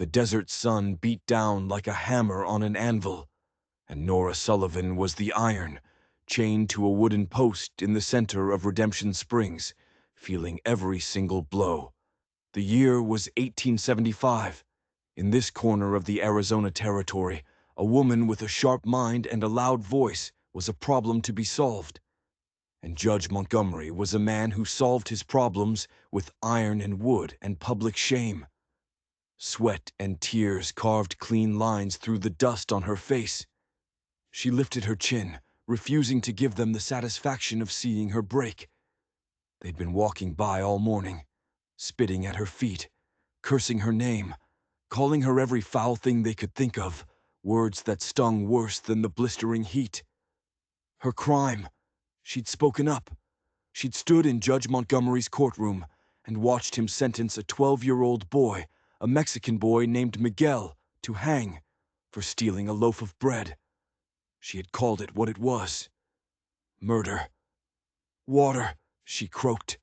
The desert sun beat down like a hammer on an anvil, and Nora Sullivan was the iron, chained to a wooden post in the center of Redemption Springs, feeling every single blow. The year was 1875. In this corner of the Arizona Territory, a woman with a sharp mind and a loud voice was a problem to be solved. And Judge Montgomery was a man who solved his problems with iron and wood and public shame. Sweat and tears carved clean lines through the dust on her face. She lifted her chin, refusing to give them the satisfaction of seeing her break. They'd been walking by all morning, spitting at her feet, cursing her name, calling her every foul thing they could think of, words that stung worse than the blistering heat. Her crime: she'd spoken up. She'd stood in Judge Montgomery's courtroom and watched him sentence a 12-year-old boy, a Mexican boy named Miguel, to hang for stealing a loaf of bread. She had called it what it was: murder. "Water," she croaked.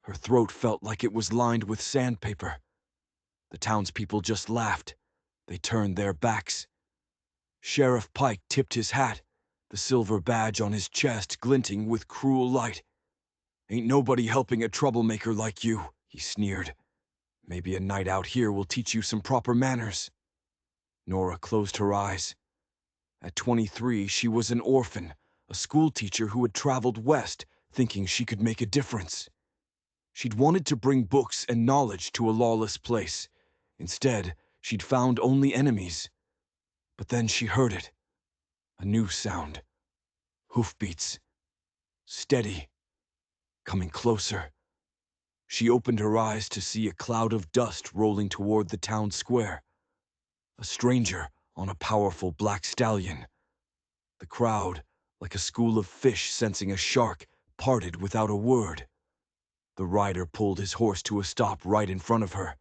Her throat felt like it was lined with sandpaper. The townspeople just laughed. They turned their backs. Sheriff Pike tipped his hat, the silver badge on his chest glinting with cruel light. "Ain't nobody helping a troublemaker like you," he sneered. "Maybe a night out here will teach you some proper manners." Nora closed her eyes. At 23, she was an orphan, a schoolteacher who had traveled west, thinking she could make a difference. She'd wanted to bring books and knowledge to a lawless place. Instead, she'd found only enemies. But then she heard it. A new sound. Hoofbeats. Steady. Coming closer. She opened her eyes to see a cloud of dust rolling toward the town square. A stranger on a powerful black stallion. The crowd, like a school of fish sensing a shark, parted without a word. The rider pulled his horse to a stop right in front of her.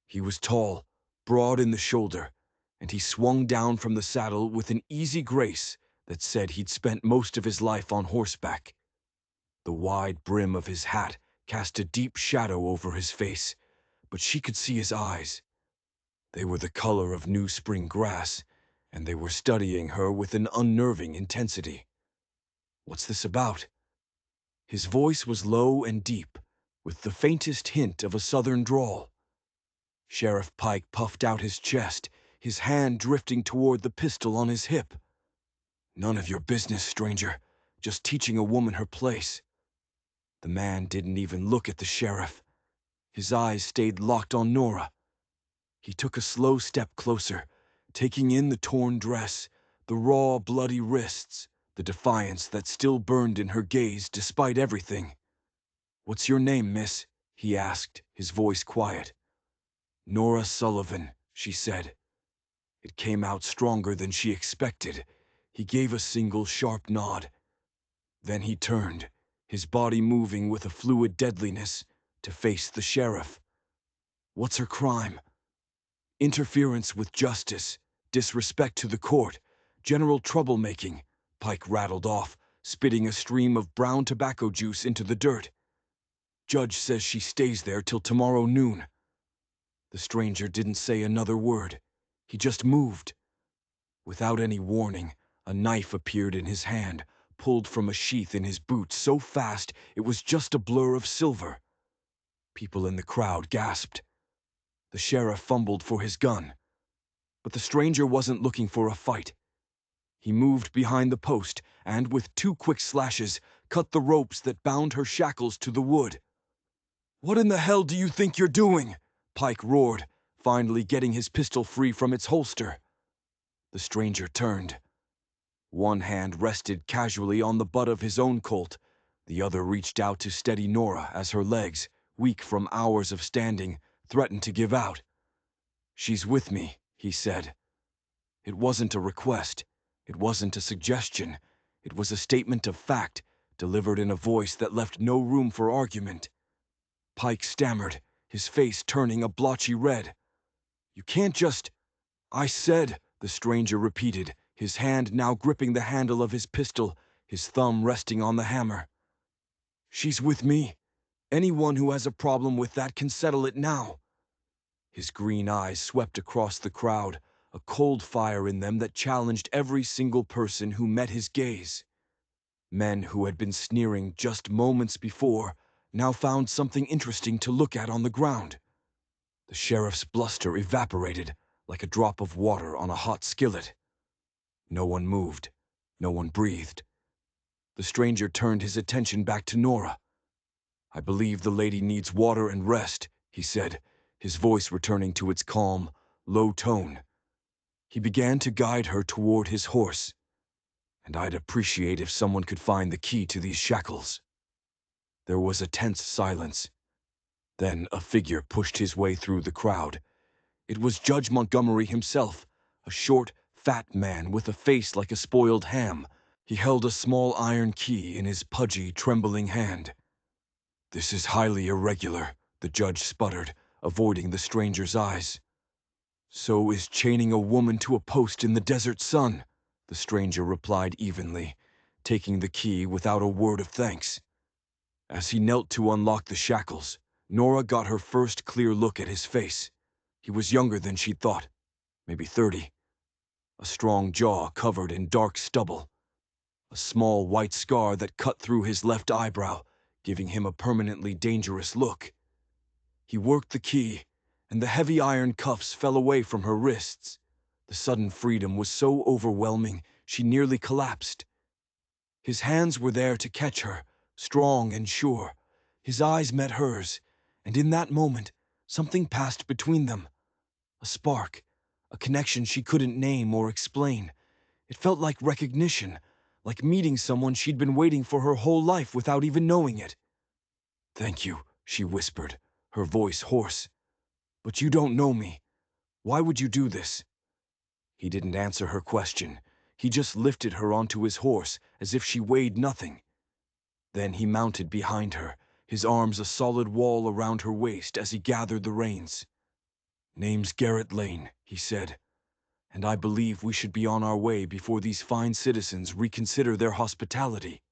He was tall, broad in the shoulder, and he swung down from the saddle with an easy grace that said he'd spent most of his life on horseback. The wide brim of his hat cast a deep shadow over his face, but she could see his eyes. They were the color of new spring grass, and they were studying her with an unnerving intensity. "What's this about?" His voice was low and deep, with the faintest hint of a southern drawl. Sheriff Pike puffed out his chest, his hand drifting toward the pistol on his hip. "None of your business, stranger. Just teaching a woman her place." The man didn't even look at the sheriff. His eyes stayed locked on Nora. He took a slow step closer, taking in the torn dress, the raw, bloody wrists, the defiance that still burned in her gaze despite everything. "What's your name, miss?" he asked, his voice quiet. "Nora Sullivan," she said. It came out stronger than she expected. He gave a single sharp nod. Then he turned, his body moving with a fluid deadliness, to face the sheriff. "What's her crime?" "Interference with justice, disrespect to the court, general troublemaking," Pike rattled off, spitting a stream of brown tobacco juice into the dirt. "Judge says she stays there till tomorrow noon." The stranger didn't say another word. He just moved. Without any warning, a knife appeared in his hand, pulled from a sheath in his boot so fast it was just a blur of silver. People in the crowd gasped. The sheriff fumbled for his gun. But the stranger wasn't looking for a fight. He moved behind the post and, with two quick slashes, cut the ropes that bound her shackles to the wood. "What in the hell do you think you're doing?" Pike roared, finally getting his pistol free from its holster. The stranger turned. One hand rested casually on the butt of his own Colt. The other reached out to steady Nora as her legs, weak from hours of standing, threatened to give out. "She's with me," he said. It wasn't a request. It wasn't a suggestion. It was a statement of fact, delivered in a voice that left no room for argument. Pike stammered, his face turning a blotchy red. "You can't just—" "I said," the stranger repeated, his hand now gripping the handle of his pistol, his thumb resting on the hammer. "She's with me. Anyone who has a problem with that can settle it now." His green eyes swept across the crowd, a cold fire in them that challenged every single person who met his gaze. Men who had been sneering just moments before now found something interesting to look at on the ground. The sheriff's bluster evaporated like a drop of water on a hot skillet. No one moved. No one breathed. The stranger turned his attention back to Nora. "I believe the lady needs water and rest," he said, his voice returning to its calm, low tone. He began to guide her toward his horse. "And I'd appreciate if someone could find the key to these shackles." There was a tense silence. Then a figure pushed his way through the crowd. It was Judge Montgomery himself, a short, fat man with a face like a spoiled ham. He held a small iron key in his pudgy, trembling hand. "This is highly irregular," the judge sputtered, avoiding the stranger's eyes. "So is chaining a woman to a post in the desert sun," the stranger replied evenly, taking the key without a word of thanks. As he knelt to unlock the shackles, Nora got her first clear look at his face. He was younger than she'd thought, maybe 30. A strong jaw covered in dark stubble. A small white scar that cut through his left eyebrow, giving him a permanently dangerous look. He worked the key, and the heavy iron cuffs fell away from her wrists. The sudden freedom was so overwhelming, she nearly collapsed. His hands were there to catch her, strong and sure. His eyes met hers, and in that moment, something passed between them. A spark, a connection she couldn't name or explain. It felt like recognition, like meeting someone she'd been waiting for her whole life without even knowing it. "Thank you," she whispered, her voice hoarse. "But you don't know me. Why would you do this?" He didn't answer her question. He just lifted her onto his horse as if she weighed nothing. Then he mounted behind her, his arms a solid wall around her waist as he gathered the reins. "Name's Garrett Lane," he said, "and I believe we should be on our way before these fine citizens reconsider their hospitality."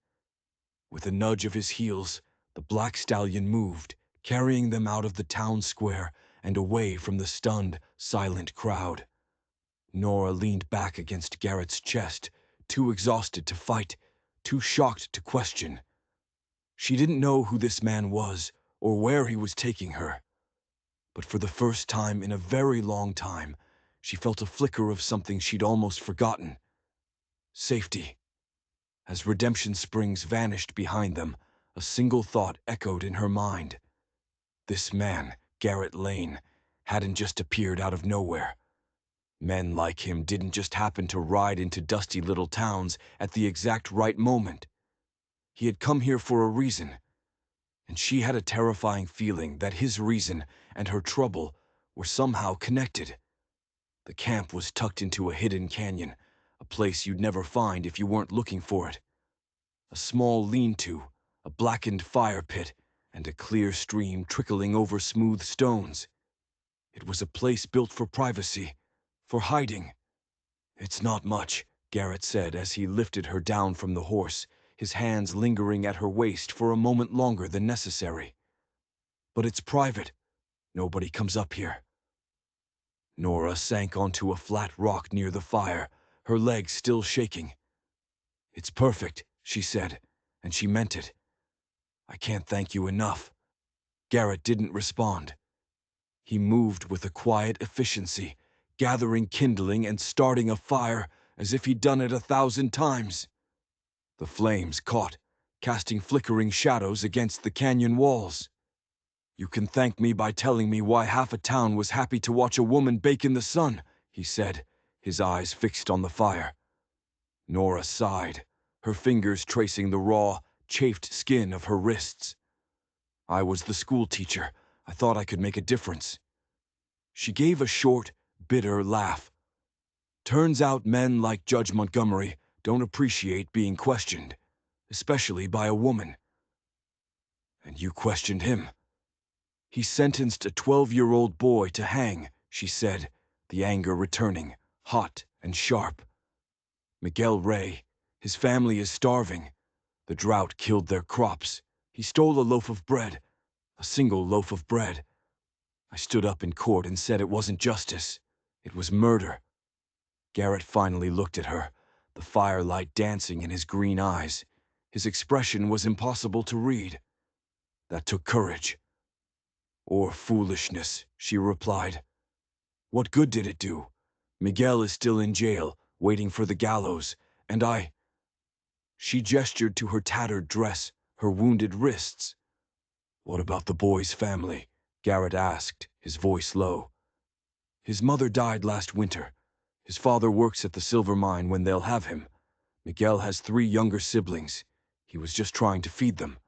With a nudge of his heels, the black stallion moved, carrying them out of the town square and away from the stunned, silent crowd. Nora leaned back against Garrett's chest, too exhausted to fight, too shocked to question. She didn't know who this man was or where he was taking her. But for the first time in a very long time, she felt a flicker of something she'd almost forgotten. Safety. As Redemption Springs vanished behind them, a single thought echoed in her mind. This man, Garrett Lane, hadn't just appeared out of nowhere. Men like him didn't just happen to ride into dusty little towns at the exact right moment. He had come here for a reason, and she had a terrifying feeling that his reason and her trouble were somehow connected. The camp was tucked into a hidden canyon, a place you'd never find if you weren't looking for it. A small lean-to, a blackened fire pit, and a clear stream trickling over smooth stones. It was a place built for privacy, for hiding. "It's not much," Garrett said as he lifted her down from the horse, his hands lingering at her waist for a moment longer than necessary. "But it's private. Nobody comes up here." Nora sank onto a flat rock near the fire, her legs still shaking. "It's perfect," she said, and she meant it. "I can't thank you enough." Garrett didn't respond. He moved with a quiet efficiency, gathering kindling and starting a fire as if he'd done it 1,000 times. The flames caught, casting flickering shadows against the canyon walls. "You can thank me by telling me why half a town was happy to watch a woman bake in the sun," he said, his eyes fixed on the fire. Nora sighed, her fingers tracing the raw, chafed skin of her wrists. "I was the school teacher. I thought I could make a difference." She gave a short, bitter laugh. "Turns out men like Judge Montgomery don't appreciate being questioned, especially by a woman." "And you questioned him?" "He sentenced a 12-year-old boy to hang," she said, the anger returning, hot and sharp. "Miguel Ray, his family is starving. The drought killed their crops. He stole a loaf of bread, a single loaf of bread. I stood up in court and said it wasn't justice. It was murder. Garrett finally looked at her, the firelight dancing in his green eyes. His expression was impossible to read. That took courage. Or foolishness, she replied. What good did it do? Miguel is still in jail, waiting for the gallows, and I... She gestured to her tattered dress, her wounded wrists. What about the boy's family? Garrett asked, his voice low. His mother died last winter. His father works at the silver mine when they'll have him. Miguel has 3 younger siblings. He was just trying to feed them.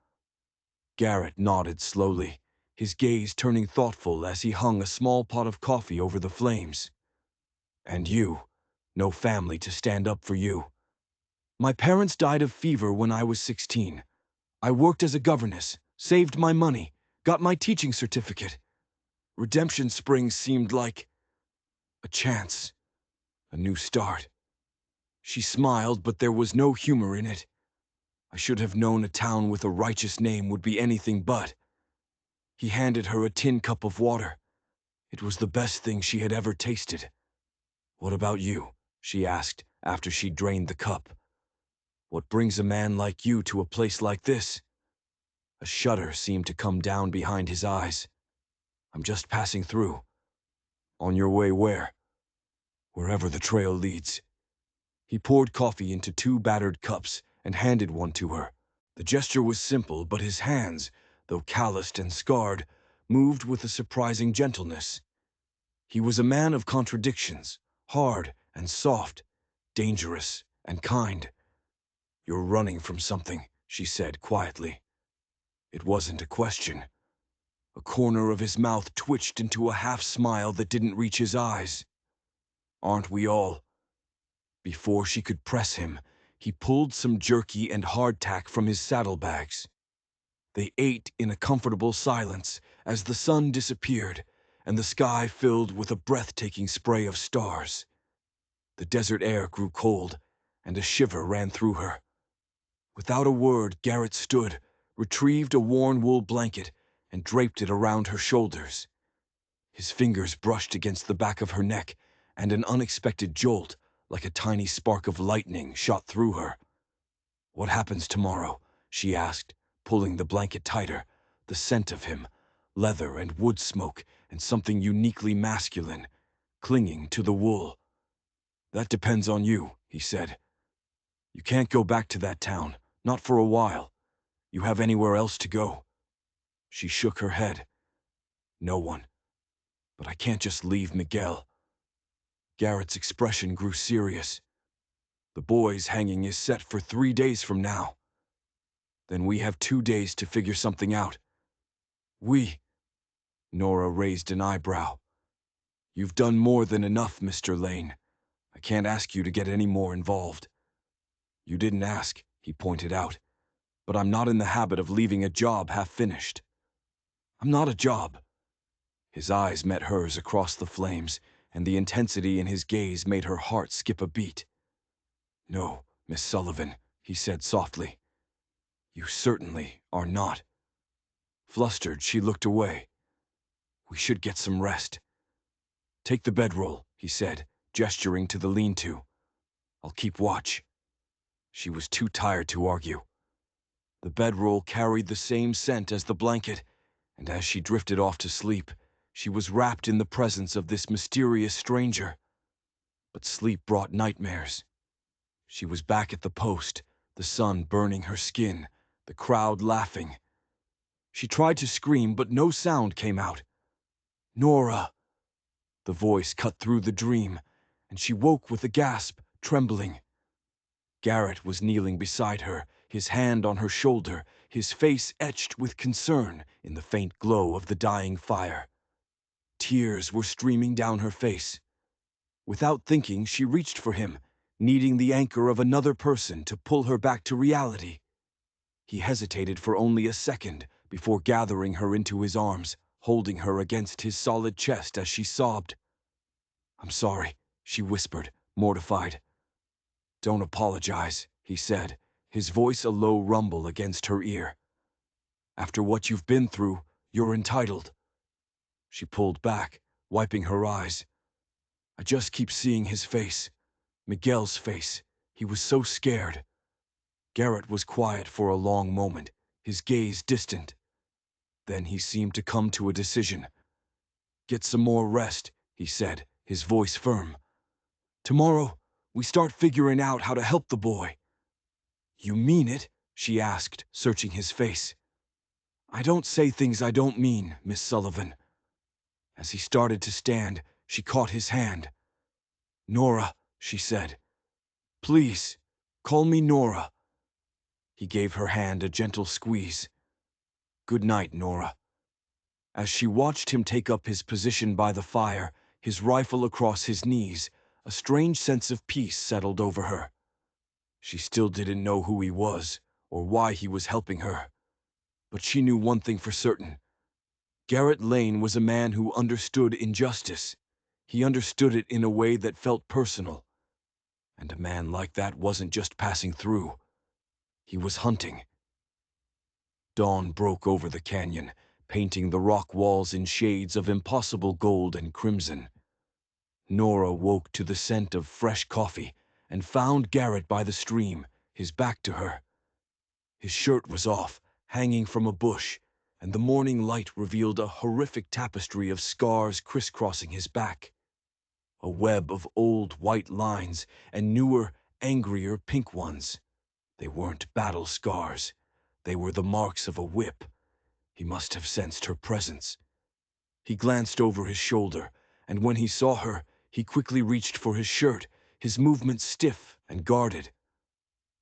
Garrett nodded slowly, his gaze turning thoughtful as he hung a small pot of coffee over the flames. And you, no family to stand up for you. My parents died of fever when I was 16. I worked as a governess, saved my money, got my teaching certificate. Redemption Springs seemed like a chance, a new start. She smiled, but there was no humor in it. I should have known a town with a righteous name would be anything but. He handed her a tin cup of water. It was the best thing she had ever tasted. What about you? She asked after she drained the cup. What brings a man like you to a place like this? A shudder seemed to come down behind his eyes. I'm just passing through. On your way where? Wherever the trail leads. He poured coffee into 2 battered cups and handed one to her. The gesture was simple, but his hands, though calloused and scarred, moved with a surprising gentleness. He was a man of contradictions, hard and soft, dangerous and kind. You're running from something, she said quietly. It wasn't a question. A corner of his mouth twitched into a half-smile that didn't reach his eyes. Aren't we all? Before she could press him, he pulled some jerky and hardtack from his saddlebags. They ate in a comfortable silence as the sun disappeared and the sky filled with a breathtaking spray of stars. The desert air grew cold, and a shiver ran through her. Without a word, Garrett stood, retrieved a worn wool blanket, and draped it around her shoulders. His fingers brushed against the back of her neck, and an unexpected jolt, like a tiny spark of lightning, shot through her. What happens tomorrow? She asked, pulling the blanket tighter. The scent of him, leather and wood smoke, and something uniquely masculine, clinging to the wool. That depends on you, he said. You can't go back to that town, not for a while. You have anywhere else to go? She shook her head. No one. But I can't just leave Miguel. Garrett's expression grew serious. The boy's hanging is set for 3 days from now. Then we have 2 days to figure something out. We? Nora raised an eyebrow. You've done more than enough, Mr. Lane. I can't ask you to get any more involved. You didn't ask, he pointed out. But I'm not in the habit of leaving a job half-finished. I'm not a job. His eyes met hers across the flames, and the intensity in his gaze made her heart skip a beat. No, Miss Sullivan, he said softly. You certainly are not. Flustered, she looked away. We should get some rest. Take the bedroll, he said, gesturing to the lean-to. I'll keep watch. She was too tired to argue. The bedroll carried the same scent as the blanket, and as she drifted off to sleep, she was wrapped in the presence of this mysterious stranger. But sleep brought nightmares. She was back at the post, the sun burning her skin, the crowd laughing. She tried to scream, but no sound came out. Nora! The voice cut through the dream, and she woke with a gasp, trembling. Garrett was kneeling beside her, his hand on her shoulder, his face etched with concern in the faint glow of the dying fire. Tears were streaming down her face. Without thinking, she reached for him, needing the anchor of another person to pull her back to reality. He hesitated for only a second before gathering her into his arms, holding her against his solid chest as she sobbed. I'm sorry, she whispered, mortified. Don't apologize, he said, his voice a low rumble against her ear. After what you've been through, you're entitled. She pulled back, wiping her eyes. I just keep seeing his face. Miguel's face. He was so scared. Garrett was quiet for a long moment, his gaze distant. Then he seemed to come to a decision. Get some more rest, he said, his voice firm. Tomorrow, we start figuring out how to help the boy. You mean it? She asked, searching his face. I don't say things I don't mean, Miss Sullivan. As he started to stand, she caught his hand. Nora, she said. Please, call me Nora. He gave her hand a gentle squeeze. Good night, Nora. As she watched him take up his position by the fire, his rifle across his knees, a strange sense of peace settled over her. She still didn't know who he was, or why he was helping her. But she knew one thing for certain. Garrett Lane was a man who understood injustice. He understood it in a way that felt personal. And a man like that wasn't just passing through. He was hunting. Dawn broke over the canyon, painting the rock walls in shades of impossible gold and crimson. Nora woke to the scent of fresh coffee and found Garrett by the stream, his back to her. His shirt was off, hanging from a bush, and the morning light revealed a horrific tapestry of scars crisscrossing his back. A web of old white lines and newer, angrier pink ones. They weren't battle scars. They were the marks of a whip. He must have sensed her presence. He glanced over his shoulder, and when he saw her, he quickly reached for his shirt, his movements stiff and guarded.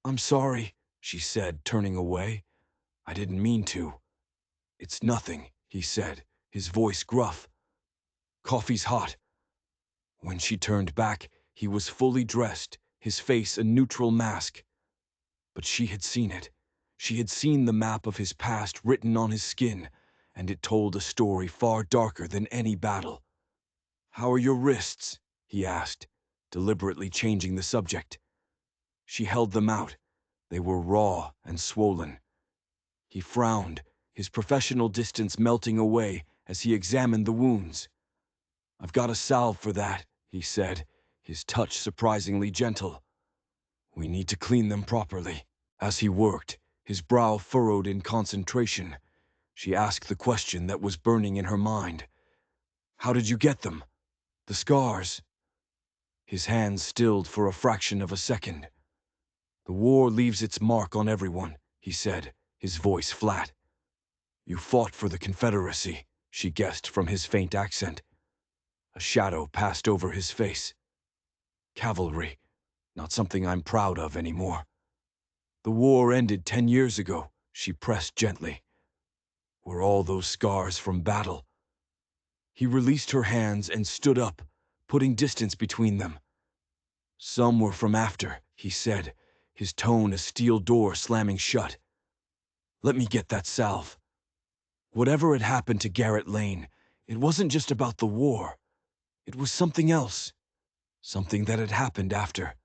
I'm sorry, she said, turning away. I didn't mean to. It's nothing, he said, his voice gruff. Coffee's hot. When she turned back, he was fully dressed, his face a neutral mask. But she had seen it. She had seen the map of his past written on his skin, and it told a story far darker than any battle. How are your wrists? He asked, deliberately changing the subject. She held them out. They were raw and swollen. He frowned, his professional distance melting away as he examined the wounds. I've got a salve for that, he said, his touch surprisingly gentle. We need to clean them properly. As he worked, his brow furrowed in concentration. She asked the question that was burning in her mind. How did you get them? The scars? His hands stilled for a fraction of a second. The war leaves its mark on everyone, he said, his voice flat. You fought for the Confederacy, she guessed from his faint accent. A shadow passed over his face. Cavalry, not something I'm proud of anymore. The war ended 10 years ago, she pressed gently. Were all those scars from battle? He released her hands and stood up, putting distance between them. Some were from after, he said, his tone a steel door slamming shut. Let me get that salve. Whatever had happened to Garrett Lane, it wasn't just about the war. It was something else. Something that had happened after.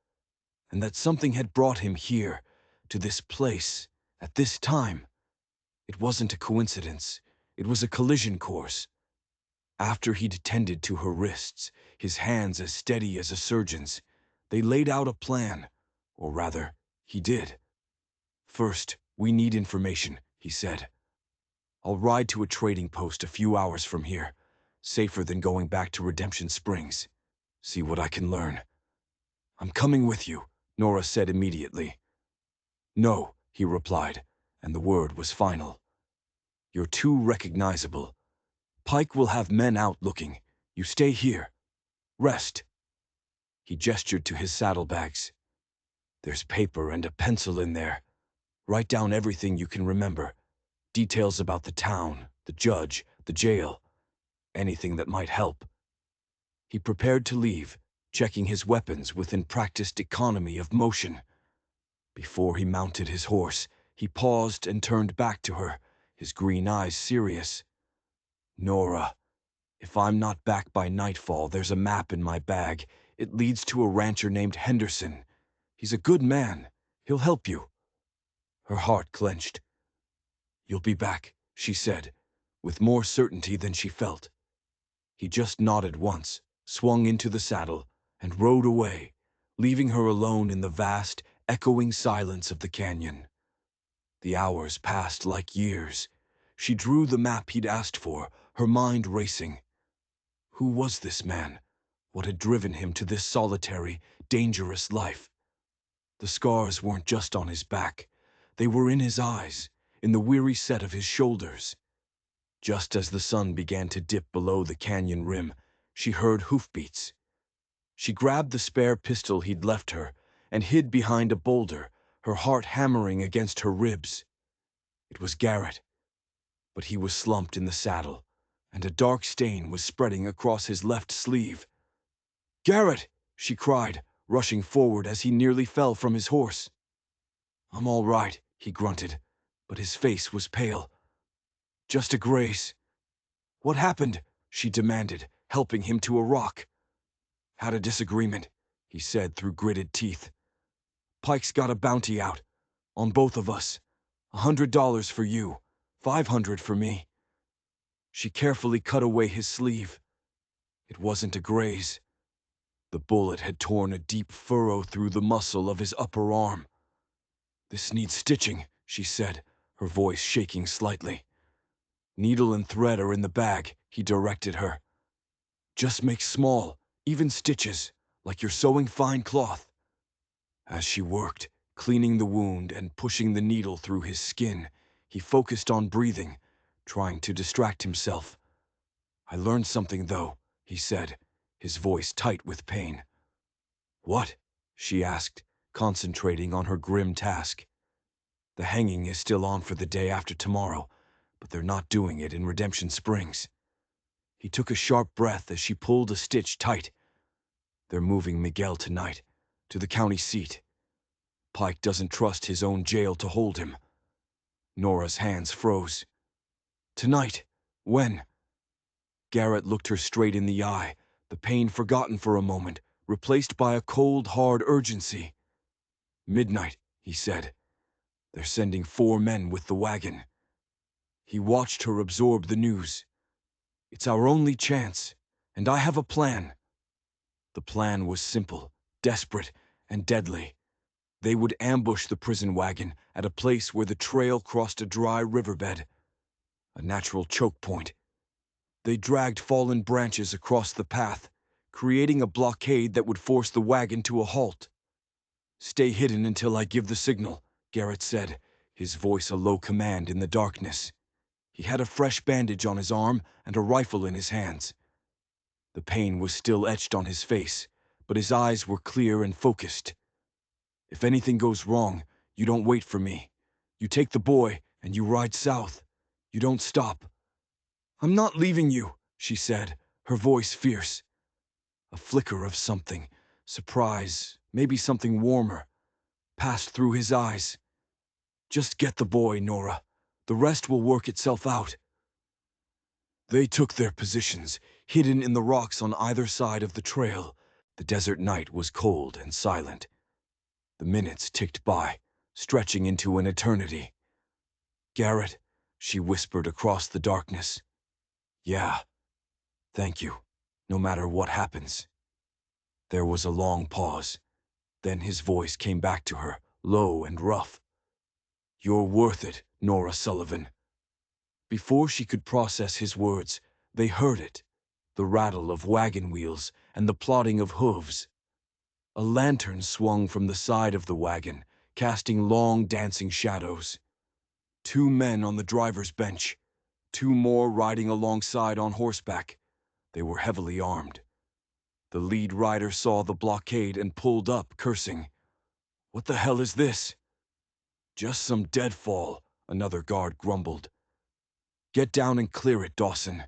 And that something had brought him here, to this place, at this time. It wasn't a coincidence. It was a collision course. After he'd tended to her wrists, his hands as steady as a surgeon's, they laid out a plan. Or rather, he did. First, we need information, he said. I'll ride to a trading post a few hours from here, safer than going back to Redemption Springs. See what I can learn. I'm coming with you, Nora said immediately. No, he replied, and the word was final. You're too recognizable. Pike will have men out looking. You stay here. Rest. He gestured to his saddlebags. There's paper and a pencil in there. Write down everything you can remember. Details about the town, the judge, the jail. Anything that might help. He prepared to leave, checking his weapons within practiced economy of motion. Before he mounted his horse, he paused and turned back to her, his green eyes serious. Nora, if I'm not back by nightfall, there's a map in my bag. It leads to a rancher named Henderson. He's a good man. He'll help you. Her heart clenched. You'll be back, she said, with more certainty than she felt. He just nodded once, swung into the saddle, and rode away, leaving her alone in the vast, echoing silence of the canyon. The hours passed like years. She drew the map he'd asked for, her mind racing. Who was this man? What had driven him to this solitary, dangerous life? The scars weren't just on his back. They were in his eyes, in the weary set of his shoulders. Just as the sun began to dip below the canyon rim, she heard hoofbeats. She grabbed the spare pistol he'd left her and hid behind a boulder, her heart hammering against her ribs. It was Garrett, but he was slumped in the saddle, and a dark stain was spreading across his left sleeve. "Garrett!" she cried, rushing forward as he nearly fell from his horse. "I'm all right," he grunted, but his face was pale. "Just a graze." "What happened?" she demanded, helping him to a rock. "Had a disagreement," he said through gritted teeth. "Pike's got a bounty out. On both of us. $100 for you, 500 for me." She carefully cut away his sleeve. It wasn't a graze. The bullet had torn a deep furrow through the muscle of his upper arm. "This needs stitching," she said, her voice shaking slightly. "Needle and thread are in the bag," he directed her. "Just make small, even stitches, like you're sewing fine cloth." As she worked, cleaning the wound and pushing the needle through his skin, he focused on breathing, trying to distract himself. "I learned something, though," he said, his voice tight with pain. "What?" she asked, concentrating on her grim task. "The hanging is still on for the day after tomorrow, but they're not doing it in Redemption Springs." He took a sharp breath as she pulled a stitch tight. "They're moving Miguel tonight, to the county seat. Pike doesn't trust his own jail to hold him." Nora's hands froze. "Tonight? When?" Garrett looked her straight in the eye, the pain forgotten for a moment, replaced by a cold, hard urgency. "Midnight," he said. "They're sending 4 men with the wagon." He watched her absorb the news. "It's our only chance, and I have a plan." The plan was simple, desperate, and deadly. They would ambush the prison wagon at a place where the trail crossed a dry riverbed, a natural choke point. They dragged fallen branches across the path, creating a blockade that would force the wagon to a halt. "Stay hidden until I give the signal," Garrett said, his voice a low command in the darkness. He had a fresh bandage on his arm and a rifle in his hands. The pain was still etched on his face, but his eyes were clear and focused. "If anything goes wrong, you don't wait for me. You take the boy and you ride south. You don't stop." "I'm not leaving you," she said, her voice fierce. A flicker of something, surprise, maybe something warmer, passed through his eyes. "Just get the boy, Nora. The rest will work itself out." They took their positions, hidden in the rocks on either side of the trail. The desert night was cold and silent. The minutes ticked by, stretching into an eternity. "Garrett," she whispered across the darkness. "Yeah, thank you, no matter what happens." There was a long pause. Then his voice came back to her, low and rough. "You're worth it, Nora Sullivan." Before she could process his words, they heard it, the rattle of wagon wheels and the plodding of hooves. A lantern swung from the side of the wagon, casting long dancing shadows. 2 men on the driver's bench, 2 more riding alongside on horseback. They were heavily armed. The lead rider saw the blockade and pulled up, cursing. "What the hell is this?" "Just some deadfall," another guard grumbled. "Get down and clear it, Dawson."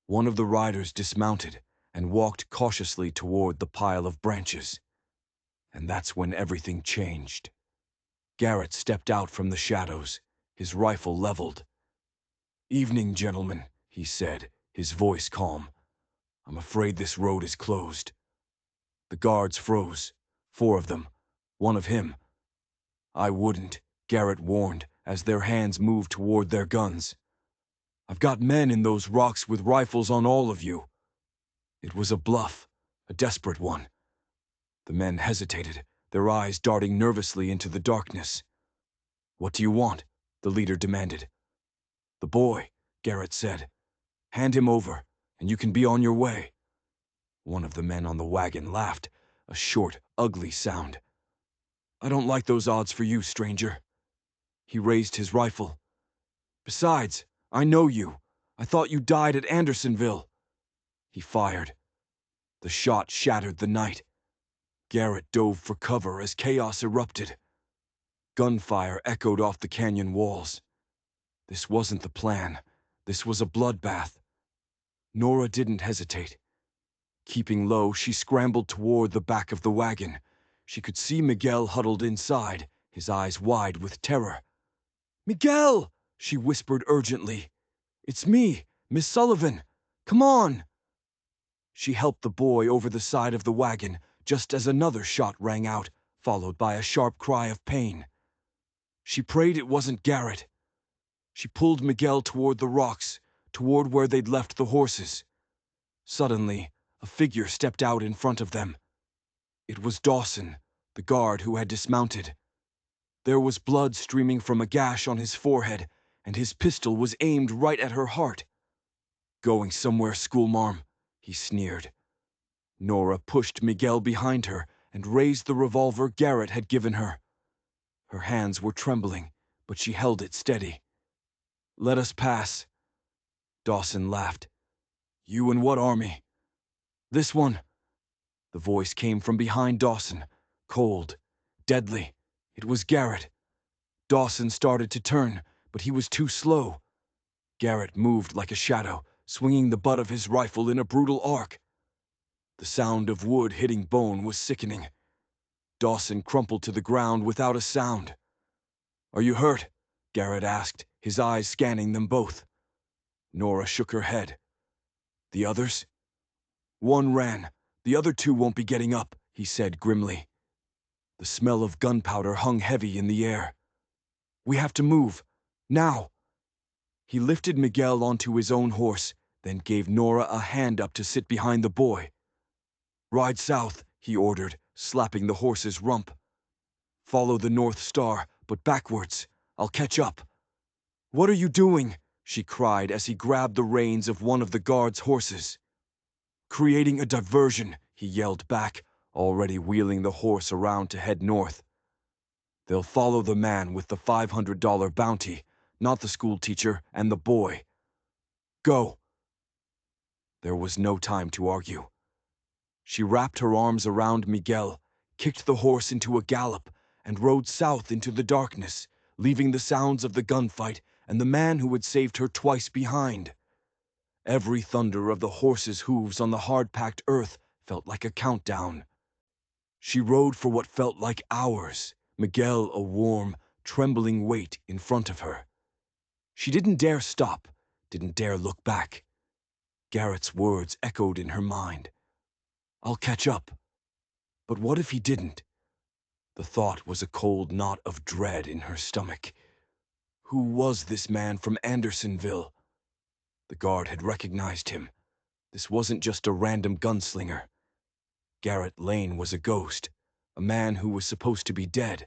One of the riders dismounted and walked cautiously toward the pile of branches. And that's when everything changed. Garrett stepped out from the shadows, his rifle leveled. "Evening, gentlemen," he said, his voice calm. "I'm afraid this road is closed." The guards froze, 4 of them, 1 of him. "I wouldn't," Garrett warned, as their hands moved toward their guns. I've got men in those rocks with rifles on all of you." It was a bluff, a desperate one. The men hesitated, their eyes darting nervously into the darkness. "What do you want?" the leader demanded. "The boy," Garrett said. "Hand him over, and you can be on your way." One of the men on the wagon laughed, a short, ugly sound. "I don't like those odds for you, stranger." He raised his rifle. "Besides, I know you. I thought you died at Andersonville." He fired. The shot shattered the night. Garrett dove for cover as chaos erupted. Gunfire echoed off the canyon walls. This wasn't the plan. This was a bloodbath. Nora didn't hesitate. Keeping low, she scrambled toward the back of the wagon. She could see Miguel huddled inside, his eyes wide with terror. "Miguel!" she whispered urgently. "It's me, Miss Sullivan. Come on!" She helped the boy over the side of the wagon just as another shot rang out, followed by a sharp cry of pain. She prayed it wasn't Garrett. She pulled Miguel toward the rocks, toward where they'd left the horses. Suddenly, a figure stepped out in front of them. It was Dawson, the guard who had dismounted. There was blood streaming from a gash on his forehead, and his pistol was aimed right at her heart. "Going somewhere, schoolmarm," he sneered. Nora pushed Miguel behind her and raised the revolver Garrett had given her. Her hands were trembling, but she held it steady. "Let us pass." Dawson laughed. "You in what army?" "This one." The voice came from behind Dawson, cold, deadly. It was Garrett. Dawson started to turn, but he was too slow. Garrett moved like a shadow, swinging the butt of his rifle in a brutal arc. The sound of wood hitting bone was sickening. Dawson crumpled to the ground without a sound. "Are you hurt?" Garrett asked, his eyes scanning them both. Nora shook her head. "The others?" "One ran. The other two won't be getting up," he said grimly. The smell of gunpowder hung heavy in the air. "We have to move. Now." He lifted Miguel onto his own horse, then gave Nora a hand up to sit behind the boy. "Ride south," he ordered, slapping the horse's rump. "Follow the North Star, but backwards. I'll catch up." "What are you doing?" she cried as he grabbed the reins of one of the guard's horses. "Creating a diversion," he yelled back, already wheeling the horse around to head north. "They'll follow the man with the $500 bounty, not the schoolteacher and the boy. Go." There was no time to argue. She wrapped her arms around Miguel, kicked the horse into a gallop, and rode south into the darkness, leaving the sounds of the gunfight and the man who had saved her twice behind. Every thunder of the horse's hooves on the hard-packed earth felt like a countdown. She rode for what felt like hours, Miguel a warm, trembling weight in front of her. She didn't dare stop, didn't dare look back. Garrett's words echoed in her mind. "I'll catch up." But what if he didn't? The thought was a cold knot of dread in her stomach. Who was this man from Andersonville? The guard had recognized him. This wasn't just a random gunslinger. Garrett Lane was a ghost, a man who was supposed to be dead.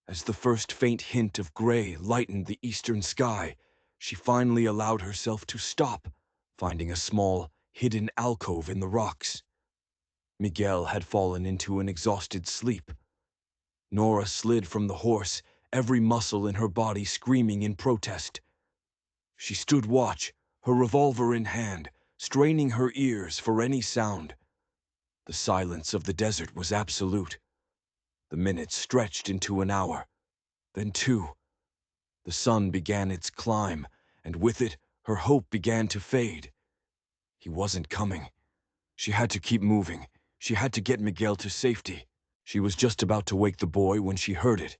As the first faint hint of gray lightened the eastern sky, she finally allowed herself to stop, finding a small, hidden alcove in the rocks. Miguel had fallen into an exhausted sleep. Nora slid from the horse, every muscle in her body screaming in protest. She stood watch, her revolver in hand, straining her ears for any sound. The silence of the desert was absolute. The minutes stretched into an hour, then two. The sun began its climb, and with it, her hope began to fade. He wasn't coming. She had to keep moving. She had to get Miguel to safety. She was just about to wake the boy when she heard it.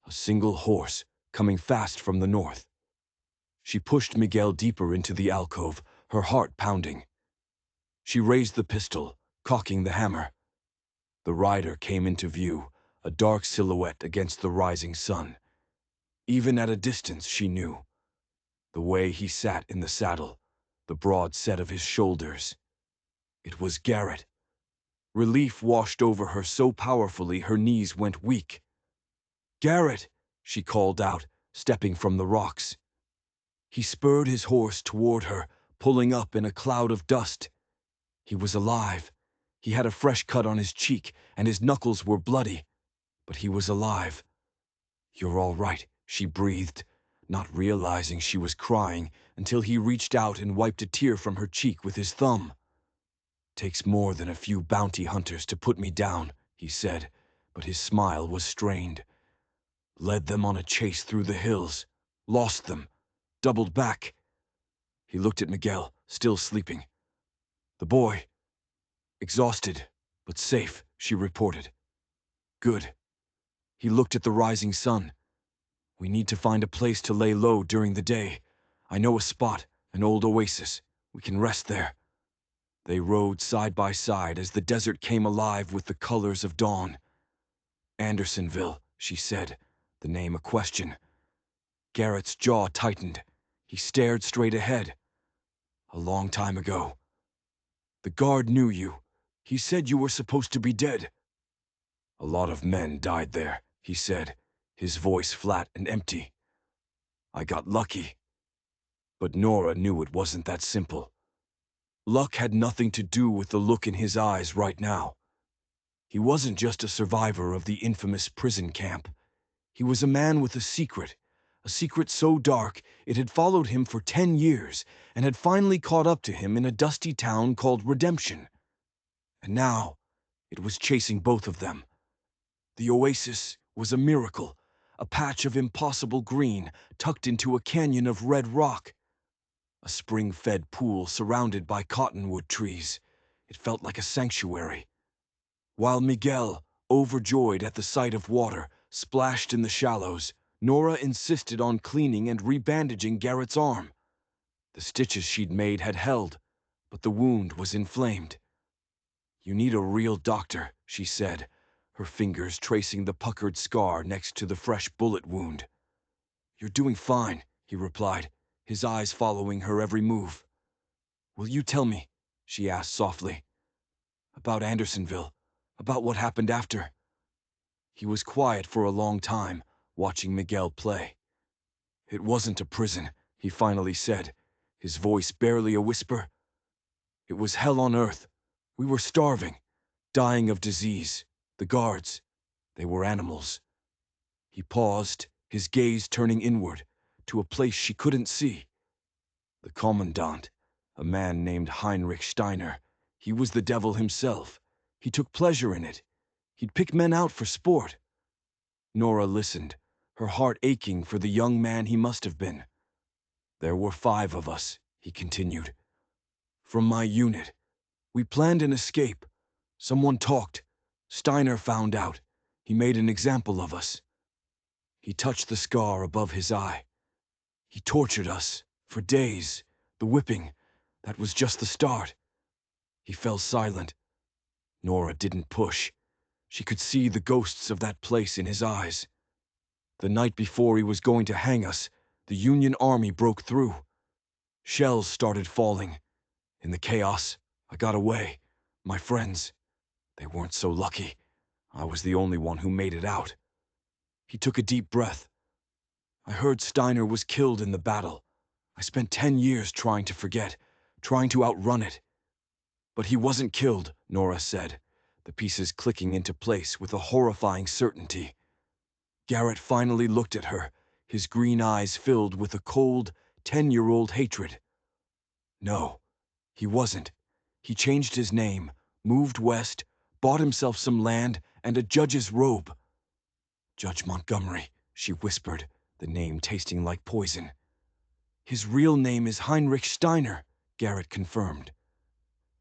A single horse, coming fast from the north. She pushed Miguel deeper into the alcove, her heart pounding. She raised the pistol, cocking the hammer. The rider came into view, a dark silhouette against the rising sun. Even at a distance, she knew. The way he sat in the saddle, the broad set of his shoulders. It was Garrett. Relief washed over her so powerfully her knees went weak. "Garrett!" she called out, stepping from the rocks. He spurred his horse toward her, pulling up in a cloud of dust. He was alive. He had a fresh cut on his cheek, and his knuckles were bloody. But he was alive. "You're all right," she breathed, not realizing she was crying until he reached out and wiped a tear from her cheek with his thumb. "Takes more than a few bounty hunters to put me down," he said, but his smile was strained. "Led them on a chase through the hills. Lost them. Doubled back." He looked at Miguel, still sleeping. "The boy. Exhausted, but safe," she reported. "Good." He looked at the rising sun. "We need to find a place to lay low during the day. I know a spot, an old oasis. We can rest there." They rode side by side as the desert came alive with the colors of dawn. "Andersonville," she said, the name a question. Garrett's jaw tightened. He stared straight ahead. "A long time ago. The guard knew you. He said you were supposed to be dead." "A lot of men died there," he said, his voice flat and empty. "I got lucky." But Nora knew it wasn't that simple. Luck had nothing to do with the look in his eyes right now. He wasn't just a survivor of the infamous prison camp. He was a man with a secret so dark it had followed him for 10 years and had finally caught up to him in a dusty town called Redemption. And now, it was chasing both of them. The oasis was a miracle, a patch of impossible green tucked into a canyon of red rock. A spring-fed pool surrounded by cottonwood trees. It felt like a sanctuary. While Miguel, overjoyed at the sight of water, splashed in the shallows, Nora insisted on cleaning and rebandaging Garrett's arm. The stitches she'd made had held, but the wound was inflamed. "You need a real doctor," she said, her fingers tracing the puckered scar next to the fresh bullet wound. "You're doing fine," he replied, his eyes following her every move. "Will you tell me," she asked softly, "about Andersonville, about what happened after?" He was quiet for a long time, watching Miguel play. "It wasn't a prison," he finally said, his voice barely a whisper. "It was hell on earth. We were starving, dying of disease. The guards, they were animals." He paused, his gaze turning inward, to a place she couldn't see. "The commandant, a man named Heinrich Steiner, he was the devil himself. He took pleasure in it. He'd pick men out for sport." Nora listened, her heart aching for the young man he must have been. "There were 5 of us," he continued. "From my unit. We planned an escape. Someone talked. Steiner found out. He made an example of us." He touched the scar above his eye. "He tortured us, for days. The whipping, that was just the start." He fell silent. Nora didn't push. She could see the ghosts of that place in his eyes. "The night before he was going to hang us, the Union Army broke through. Shells started falling. In the chaos, I got away. My friends, they weren't so lucky. I was the only one who made it out." He took a deep breath. "I heard Steiner was killed in the battle. I spent 10 years trying to forget, trying to outrun it." "But he wasn't killed," Nora said, the pieces clicking into place with a horrifying certainty. Garrett finally looked at her, his green eyes filled with a cold, 10-year-old hatred. "No, he wasn't. He changed his name, moved west, bought himself some land and a judge's robe." "Judge Montgomery," she whispered, the name tasting like poison. "His real name is Heinrich Steiner," Garrett confirmed.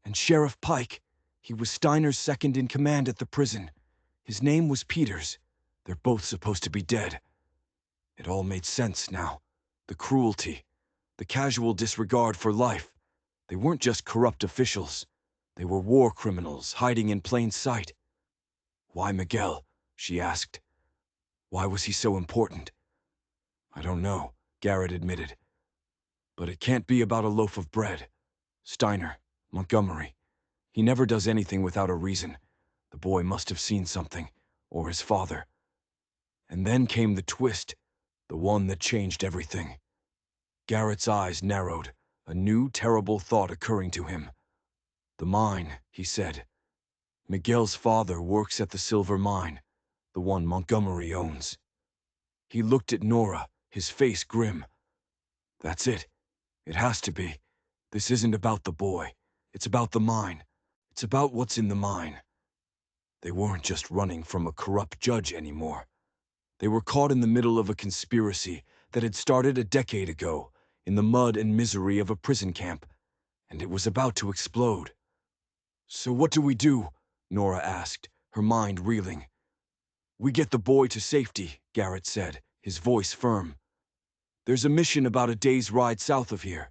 "And Sheriff Pike, he was Steiner's second in command at the prison. His name was Peters. They're both supposed to be dead." It all made sense now. The cruelty, the casual disregard for life. They weren't just corrupt officials. They were war criminals hiding in plain sight. "Why Miguel?" she asked. "Why was he so important?" "I don't know," Garrett admitted. But it can't be about a loaf of bread. Steiner, Montgomery. He never does anything without a reason. The boy must have seen something, or his father. And then came the twist, the one that changed everything. Garrett's eyes narrowed, a new terrible thought occurring to him. The mine, he said. Miguel's father works at the silver mine, the one Montgomery owns. He looked at Nora, his face grim. That's it. It has to be. This isn't about the boy. It's about the mine. It's about what's in the mine. They weren't just running from a corrupt judge anymore. They were caught in the middle of a conspiracy that had started a decade ago, in the mud and misery of a prison camp, and it was about to explode. So what do we do? Nora asked, her mind reeling. We get the boy to safety, Garrett said, his voice firm. There's a mission about a day's ride south of here,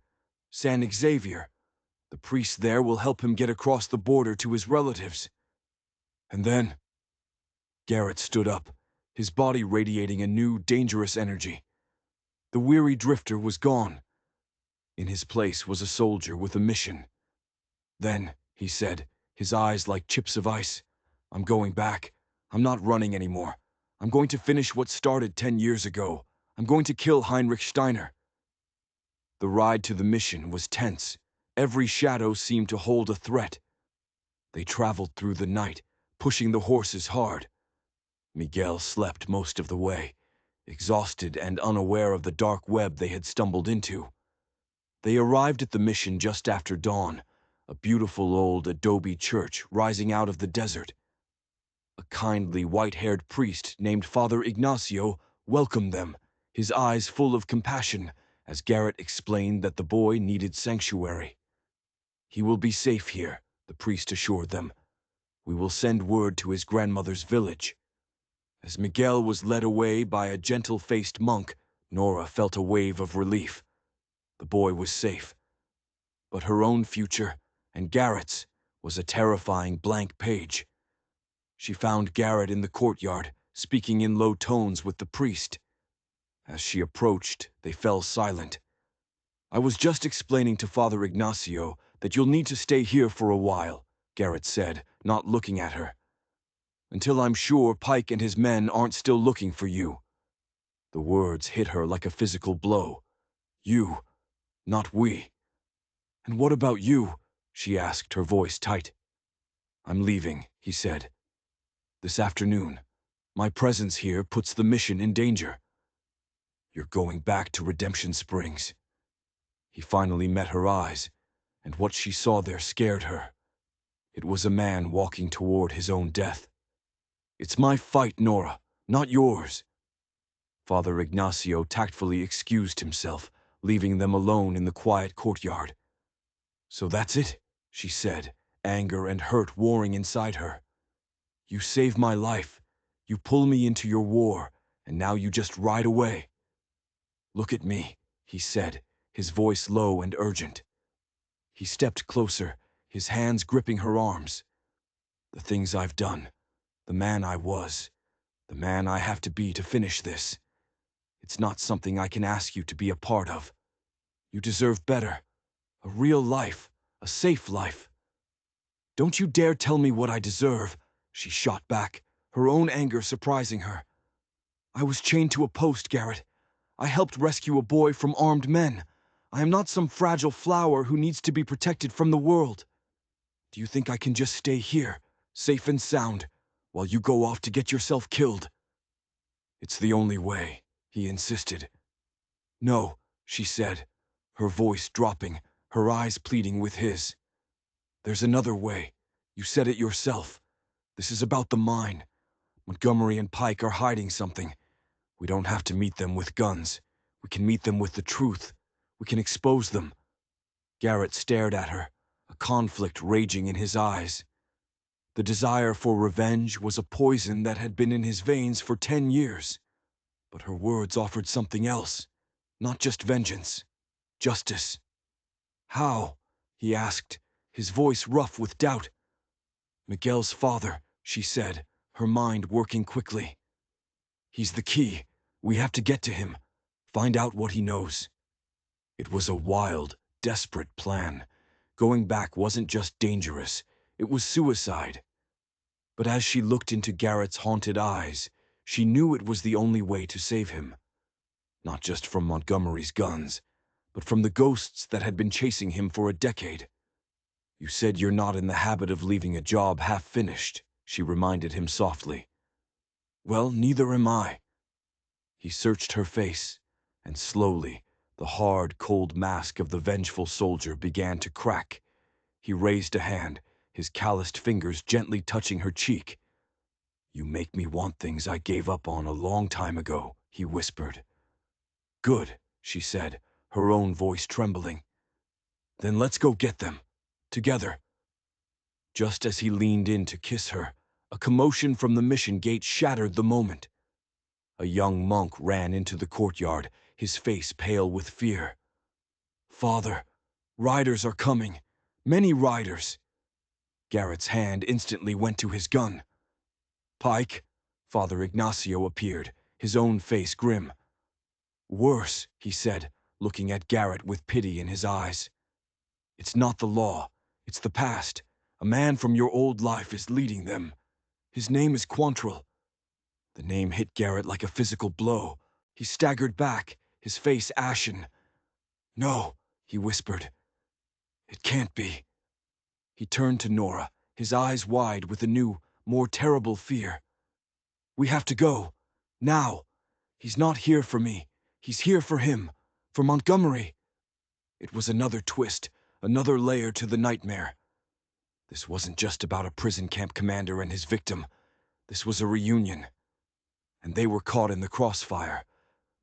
San Xavier. The priest there will help him get across the border to his relatives. And then... Garrett stood up, his body radiating a new, dangerous energy. The weary drifter was gone. In his place was a soldier with a mission. Then, he said, his eyes like chips of ice, I'm going back. I'm not running anymore. I'm going to finish what started 10 years ago. I'm going to kill Heinrich Steiner. The ride to the mission was tense. Every shadow seemed to hold a threat. They traveled through the night, pushing the horses hard. Miguel slept most of the way, exhausted and unaware of the dark web they had stumbled into. They arrived at the mission just after dawn, a beautiful old adobe church rising out of the desert. A kindly white-haired priest named Father Ignacio welcomed them, his eyes full of compassion, as Garrett explained that the boy needed sanctuary. He will be safe here, the priest assured them. We will send word to his grandmother's village. As Miguel was led away by a gentle-faced monk, Nora felt a wave of relief. The boy was safe. But her own future, and Garrett's, was a terrifying blank page. She found Garrett in the courtyard, speaking in low tones with the priest. As she approached, they fell silent. I was just explaining to Father Ignacio that you'll need to stay here for a while, Garrett said, not looking at her. Until I'm sure Pike and his men aren't still looking for you. The words hit her like a physical blow. You, not we. And what about you? She asked, her voice tight. I'm leaving, he said. This afternoon. My presence here puts the mission in danger. You're going back to Redemption Springs. He finally met her eyes, and what she saw there scared her. It was a man walking toward his own death. It's my fight, Nora, not yours. Father Ignacio tactfully excused himself, leaving them alone in the quiet courtyard. So that's it, she said, anger and hurt warring inside her. You saved my life. You pull me into your war, and now you just ride away. Look at me, he said, his voice low and urgent. He stepped closer, his hands gripping her arms. The things I've done, the man I was, the man I have to be to finish this. It's not something I can ask you to be a part of. You deserve better. A real life, a safe life. Don't you dare tell me what I deserve, she shot back, her own anger surprising her. I was chained to a post, Garrett. I helped rescue a boy from armed men. I am not some fragile flower who needs to be protected from the world. Do you think I can just stay here, safe and sound, while you go off to get yourself killed? It's the only way, he insisted. No, she said, her voice dropping, her eyes pleading with his. There's another way. You said it yourself. This is about the mine. Montgomery and Pike are hiding something. We don't have to meet them with guns. We can meet them with the truth. We can expose them. Garrett stared at her, a conflict raging in his eyes. The desire for revenge was a poison that had been in his veins for 10 years. But her words offered something else. Not just vengeance. Justice. How? He asked, his voice rough with doubt. Miguel's father, she said, her mind working quickly. He's the key. We have to get to him. Find out what he knows. It was a wild, desperate plan. Going back wasn't just dangerous, it was suicide. But as she looked into Garrett's haunted eyes, she knew it was the only way to save him. Not just from Montgomery's guns, but from the ghosts that had been chasing him for a decade. "You said you're not in the habit of leaving a job half-finished," she reminded him softly. "Well, neither am I." He searched her face, and slowly, the hard, cold mask of the vengeful soldier began to crack. He raised a hand, his calloused fingers gently touching her cheek. "You make me want things I gave up on a long time ago," he whispered. "Good," she said, her own voice trembling. "Then let's go get them. Together." Just as he leaned in to kiss her, a commotion from the mission gate shattered the moment. A young monk ran into the courtyard, his face pale with fear. "Father, riders are coming. Many riders." Garrett's hand instantly went to his gun. "Pike," Father Ignacio appeared, his own face grim. "Worse," he said, looking at Garrett with pity in his eyes. "It's not the law. It's the past. A man from your old life is leading them. His name is Quantrill." The name hit Garrett like a physical blow. He staggered back, his face ashen. "No," he whispered. "It can't be." He turned to Nora, his eyes wide with a new, more terrible fear. "We have to go. Now. He's not here for me. He's here for him. For Montgomery." It was another twist, another layer to the nightmare. This wasn't just about a prison camp commander and his victim. This was a reunion. And they were caught in the crossfire.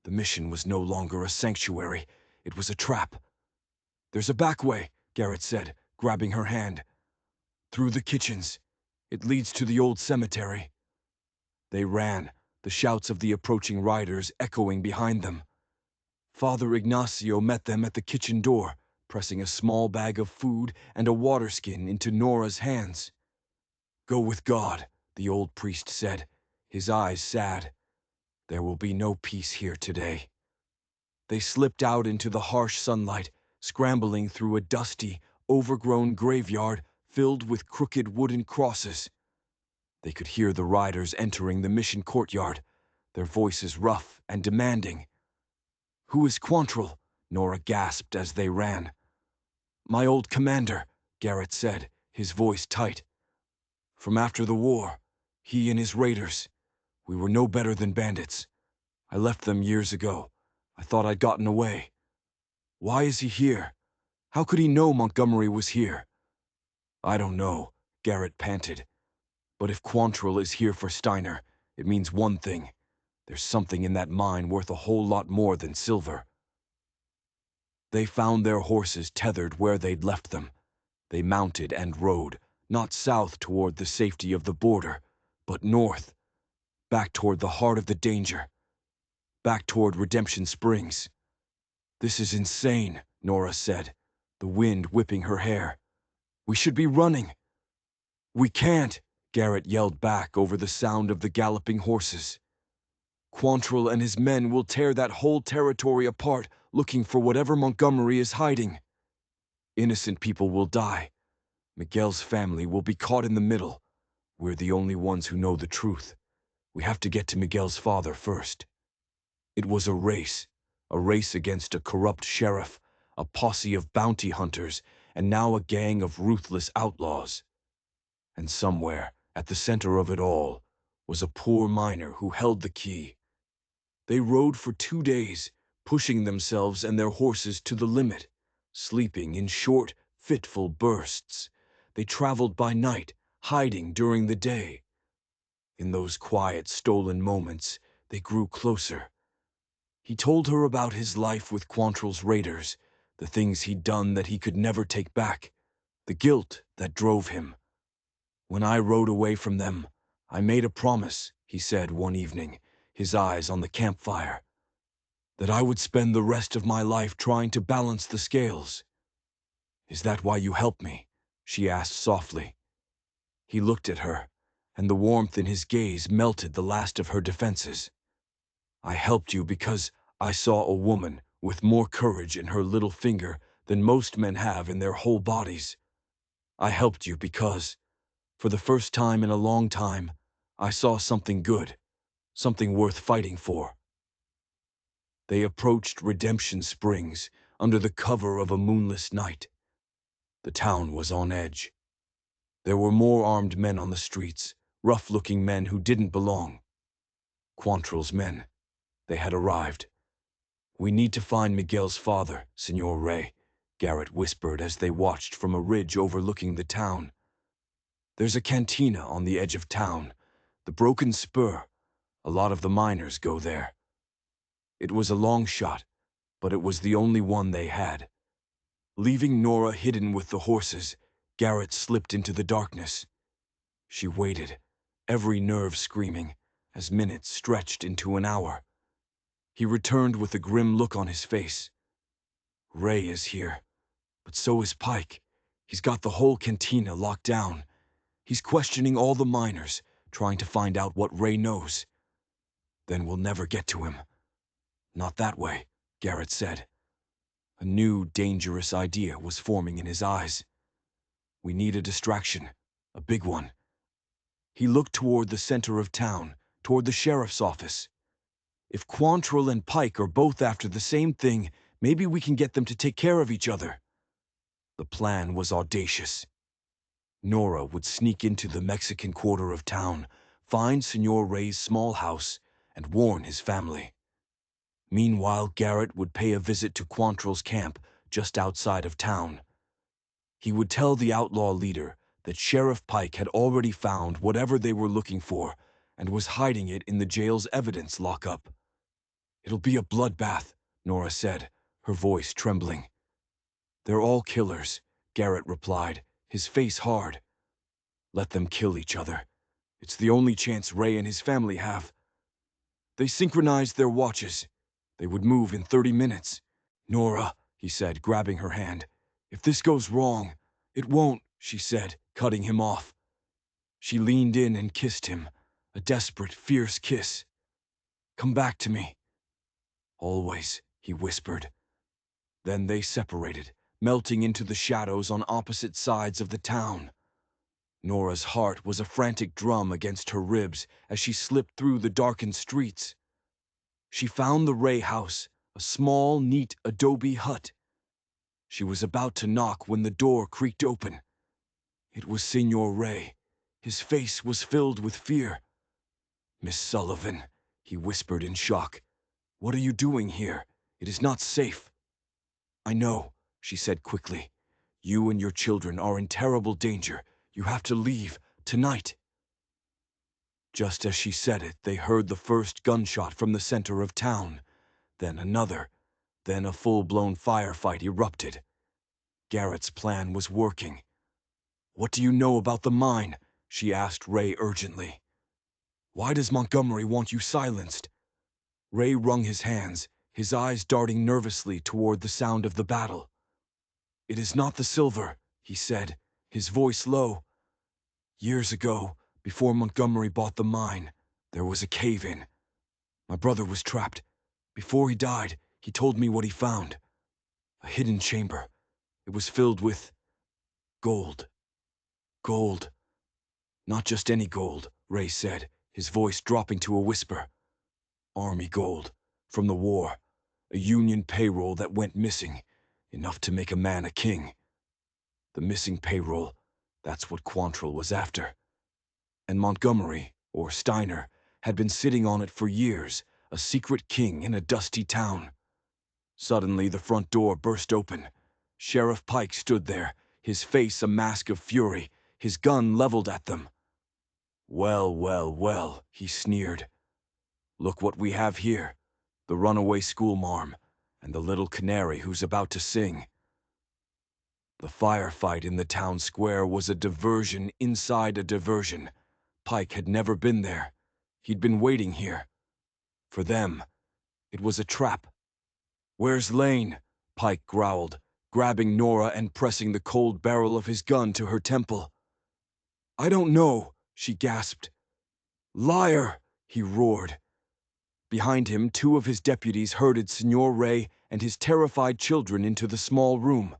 The mission was no longer a sanctuary. It was a trap. "There's a back way," Garrett said, grabbing her hand. "Through the kitchens. It leads to the old cemetery." They ran, the shouts of the approaching riders echoing behind them. Father Ignacio met them at the kitchen door, pressing a small bag of food and a water skin into Nora's hands. "Go with God," the old priest said, his eyes sad. "There will be no peace here today." They slipped out into the harsh sunlight, scrambling through a dusty, overgrown graveyard filled with crooked wooden crosses. They could hear the riders entering the mission courtyard, their voices rough and demanding. "Who is Quantrill?" Nora gasped as they ran. "My old commander," Garrett said, his voice tight. "From after the war, he and his raiders. We were no better than bandits. I left them years ago. I thought I'd gotten away. Why is he here? How could he know Montgomery was here?" "I don't know," Garrett panted. "But if Quantrill is here for Steiner, it means one thing. There's something in that mine worth a whole lot more than silver." They found their horses tethered where they'd left them. They mounted and rode, not south toward the safety of the border, but north, back toward the heart of the danger, back toward Redemption Springs. "This is insane," Nora said, the wind whipping her hair. "We should be running." "We can't," Garrett yelled back over the sound of the galloping horses. "Quantrill and his men will tear that whole territory apart, looking for whatever Montgomery is hiding. Innocent people will die. Miguel's family will be caught in the middle. We're the only ones who know the truth. We have to get to Miguel's father first." It was a race against a corrupt sheriff, a posse of bounty hunters, and now a gang of ruthless outlaws. And somewhere, at the center of it all, was a poor miner who held the key. They rode for 2 days, pushing themselves and their horses to the limit, sleeping in short, fitful bursts. They traveled by night, hiding during the day. In those quiet, stolen moments, they grew closer. He told her about his life with Quantrill's raiders, the things he'd done that he could never take back, the guilt that drove him. "When I rode away from them, I made a promise," he said one evening, his eyes on the campfire, "that I would spend the rest of my life trying to balance the scales." "Is that why you helped me?" she asked softly. He looked at her, and the warmth in his gaze melted the last of her defenses. "I helped you because I saw a woman with more courage in her little finger than most men have in their whole bodies. I helped you because, for the first time in a long time, I saw something good, something worth fighting for. They approached Redemption Springs under the cover of a moonless night. The town was on edge. There were more armed men on the streets, rough-looking men who didn't belong. Quantrill's men. They had arrived. "We need to find Miguel's father, Senor Rey," Garrett whispered as they watched from a ridge overlooking the town. "There's a cantina on the edge of town, the Broken Spur. A lot of the miners go there." It was a long shot, but it was the only one they had. Leaving Nora hidden with the horses, Garrett slipped into the darkness. She waited, every nerve screaming, as minutes stretched into an hour. He returned with a grim look on his face. "Ray is here, but so is Pike. He's got the whole cantina locked down. He's questioning all the miners, trying to find out what Ray knows. Then we'll never get to him." "Not that way," Garrett said. A new, dangerous idea was forming in his eyes. "We need a distraction, a big one." He looked toward the center of town, toward the sheriff's office. "If Quantrill and Pike are both after the same thing, maybe we can get them to take care of each other." The plan was audacious. Nora would sneak into the Mexican quarter of town, find Senor Rey's small house, and warn his family. Meanwhile, Garrett would pay a visit to Quantrill's camp just outside of town. He would tell the outlaw leader that Sheriff Pike had already found whatever they were looking for and was hiding it in the jail's evidence lockup. "It'll be a bloodbath," Nora said, her voice trembling. "They're all killers," Garrett replied, his face hard. "Let them kill each other. It's the only chance Ray and his family have." They synchronized their watches. They would move in 30 minutes. "Nora," he said, grabbing her hand, "if this goes wrong—" "It won't," she said, cutting him off. She leaned in and kissed him, a desperate, fierce kiss. "Come back to me." "Always," he whispered. Then they separated, melting into the shadows on opposite sides of the town. Nora's heart was a frantic drum against her ribs as she slipped through the darkened streets. She found the Ray house, a small, neat adobe hut. She was about to knock when the door creaked open. It was Senor Ray. His face was filled with fear. "Miss Sullivan," he whispered in shock. "What are you doing here? It is not safe." "I know," she said quickly. "You and your children are in terrible danger. You have to leave, tonight." Just as she said it, they heard the first gunshot from the center of town. Then another. Then a full-blown firefight erupted. Garrett's plan was working. "What do you know about the mine?" she asked Ray urgently. "Why does Montgomery want you silenced?" Ray wrung his hands, his eyes darting nervously toward the sound of the battle. "It is not the silver," he said, his voice low. "Years ago, before Montgomery bought the mine, there was a cave-in. My brother was trapped. Before he died, he told me what he found. A hidden chamber. It was filled with gold. Gold. Not just any gold," Ray said, his voice dropping to a whisper. "Army gold. From the war. A Union payroll that went missing. Enough to make a man a king. The missing payroll, that's what Quantrill was after. And Montgomery, or Steiner, had been sitting on it for years, a secret king in a dusty town." Suddenly the front door burst open. Sheriff Pike stood there, his face a mask of fury, his gun leveled at them. "Well, well, well," he sneered. "Look what we have here. The runaway schoolmarm, and the little canary who's about to sing." The firefight in the town square was a diversion inside a diversion. Pike had never been there. He'd been waiting here. For them. It was a trap. "Where's Lane?" Pike growled, grabbing Nora and pressing the cold barrel of his gun to her temple. "I don't know," she gasped. "Liar!" he roared. Behind him, two of his deputies herded Senor Ray and his terrified children into the small room.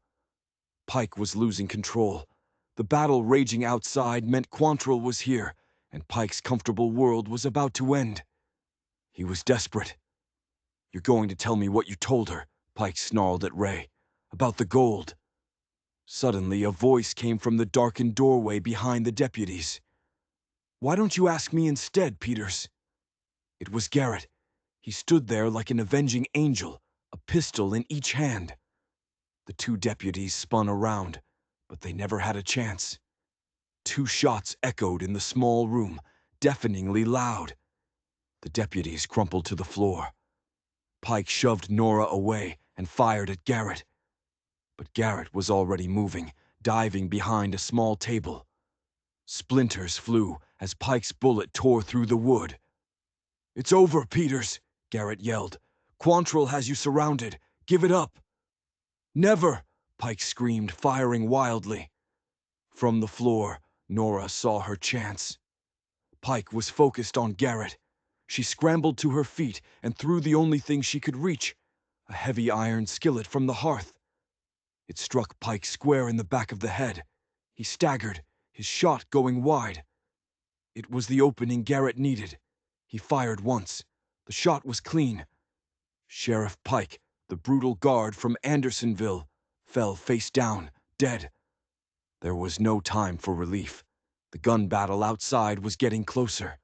Pike was losing control. The battle raging outside meant Quantrill was here, and Pike's comfortable world was about to end. He was desperate. "You're going to tell me what you told her," Pike snarled at Ray. "About the gold." Suddenly, a voice came from the darkened doorway behind the deputies. "Why don't you ask me instead, Peters?" It was Garrett. He stood there like an avenging angel, a pistol in each hand. The two deputies spun around, but they never had a chance. 2 shots echoed in the small room, deafeningly loud. The deputies crumpled to the floor. Pike shoved Nora away and fired at Garrett. But Garrett was already moving, diving behind a small table. Splinters flew as Pike's bullet tore through the wood. "It's over, Peters," Garrett yelled. "Quantrill has you surrounded. Give it up." "Never!" Pike screamed, firing wildly. From the floor, Nora saw her chance. Pike was focused on Garrett. She scrambled to her feet and threw the only thing she could reach, a heavy iron skillet from the hearth. It struck Pike square in the back of the head. He staggered, his shot going wide. It was the opening Garrett needed. He fired once. The shot was clean. Sheriff Pike, the brutal guard from Andersonville, fell face down, dead. There was no time for relief. The gun battle outside was getting closer.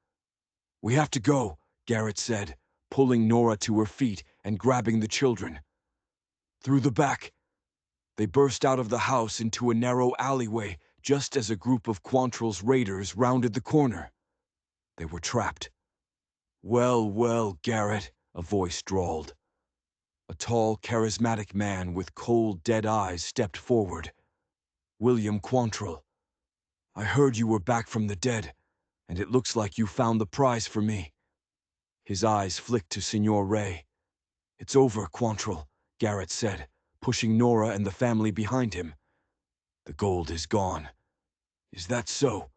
"We have to go," Garrett said, pulling Nora to her feet and grabbing the children. "Through the back." They burst out of the house into a narrow alleyway just as a group of Quantrill's raiders rounded the corner. They were trapped. "Well, well, Garrett," a voice drawled. A tall, charismatic man with cold, dead eyes stepped forward. "William Quantrill. I heard you were back from the dead, and it looks like you found the prize for me." His eyes flicked to Senor Ray. "It's over, Quantrill," Garrett said, pushing Nora and the family behind him. "The gold is gone. Is that so?"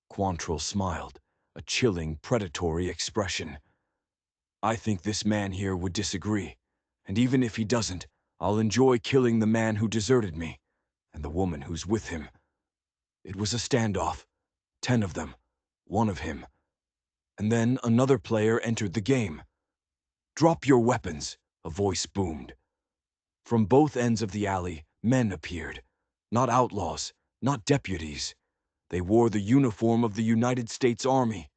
Quantrill smiled, a chilling, predatory expression. "I think this man here would disagree, and even if he doesn't, I'll enjoy killing the man who deserted me, and the woman who's with him." It was a standoff. 10 of them. 1 of him. And then another player entered the game. "Drop your weapons," a voice boomed. From both ends of the alley, men appeared. Not outlaws, not deputies. They wore the uniform of the United States Army.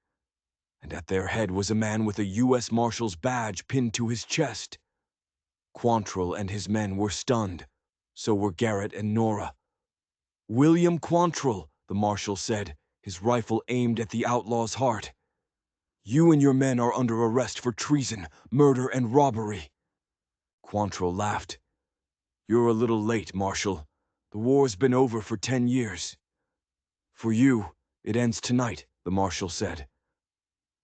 And at their head was a man with a U.S. Marshal's badge pinned to his chest. Quantrill and his men were stunned. So were Garrett and Nora. "William Quantrill," the Marshal said, his rifle aimed at the outlaw's heart. "You and your men are under arrest for treason, murder, and robbery." Quantrill laughed. "You're a little late, Marshal. The war's been over for 10 years. "For you, it ends tonight," the Marshal said.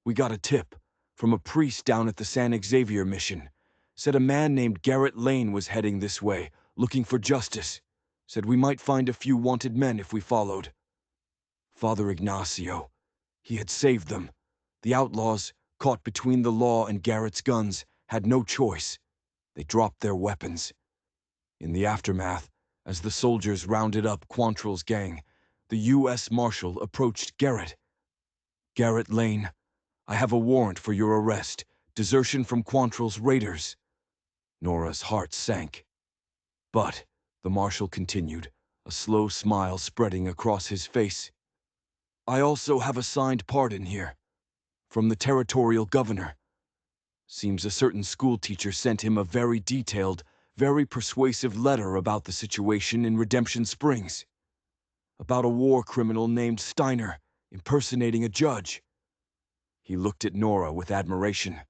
"We got a tip from a priest down at the San Xavier mission. Said a man named Garrett Lane was heading this way, looking for justice. Said we might find a few wanted men if we followed." Father Ignacio. He had saved them. The outlaws, caught between the law and Garrett's guns, had no choice. They dropped their weapons. In the aftermath, as the soldiers rounded up Quantrill's gang, the U.S. Marshal approached Garrett. "Garrett Lane, I have a warrant for your arrest, desertion from Quantrill's raiders." Nora's heart sank. "But," the Marshal continued, a slow smile spreading across his face, "I also have a signed pardon here. From the territorial governor. Seems a certain schoolteacher sent him a very detailed, very persuasive letter about the situation in Redemption Springs. About a war criminal named Steiner impersonating a judge." He looked at Nora with admiration.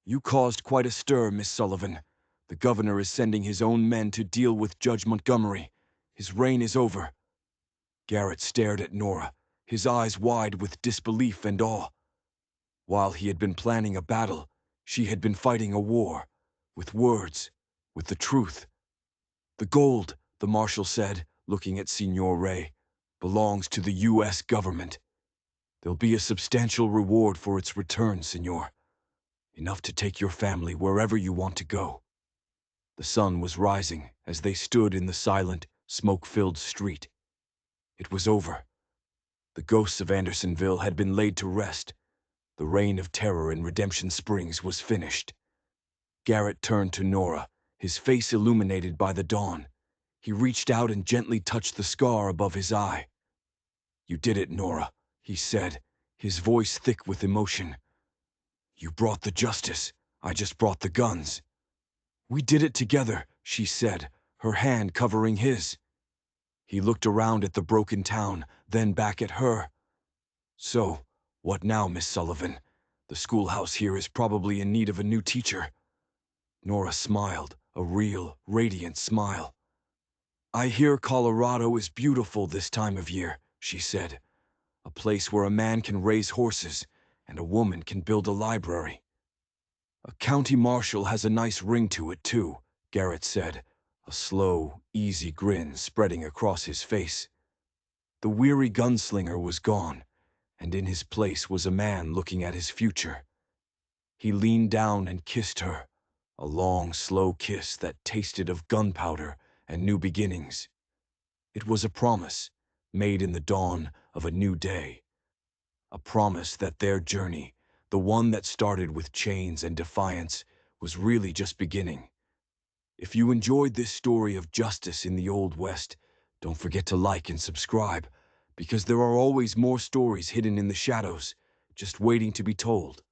"You caused quite a stir, Miss Sullivan. The governor is sending his own men to deal with Judge Montgomery. His reign is over." Garrett stared at Nora, his eyes wide with disbelief and awe. While he had been planning a battle, she had been fighting a war. With words, with the truth. "The gold," the Marshal said, looking at Senor Ray, "belongs to the U.S. government. There'll be a substantial reward for its return, Senor. Enough to take your family wherever you want to go." The sun was rising as they stood in the silent, smoke-filled street. It was over. The ghosts of Andersonville had been laid to rest. The reign of terror in Redemption Springs was finished. Garrett turned to Nora, his face illuminated by the dawn. He reached out and gently touched the scar above his eye. "You did it, Nora," he said, his voice thick with emotion. "You brought the justice. I just brought the guns." "We did it together," she said, her hand covering his. He looked around at the broken town, then back at her. "So, what now, Miss Sullivan? The schoolhouse here is probably in need of a new teacher." Nora smiled, a real, radiant smile. "I hear Colorado is beautiful this time of year," she said. "A place where a man can raise horses and a woman can build a library." "A county marshal has a nice ring to it, too," Garrett said, a slow, easy grin spreading across his face. The weary gunslinger was gone, and in his place was a man looking at his future. He leaned down and kissed her, a long, slow kiss that tasted of gunpowder and new beginnings. It was a promise, made in the dawn of a new day. A promise that their journey, the one that started with chains and defiance, was really just beginning. If you enjoyed this story of justice in the Old West, don't forget to like and subscribe, because there are always more stories hidden in the shadows, just waiting to be told.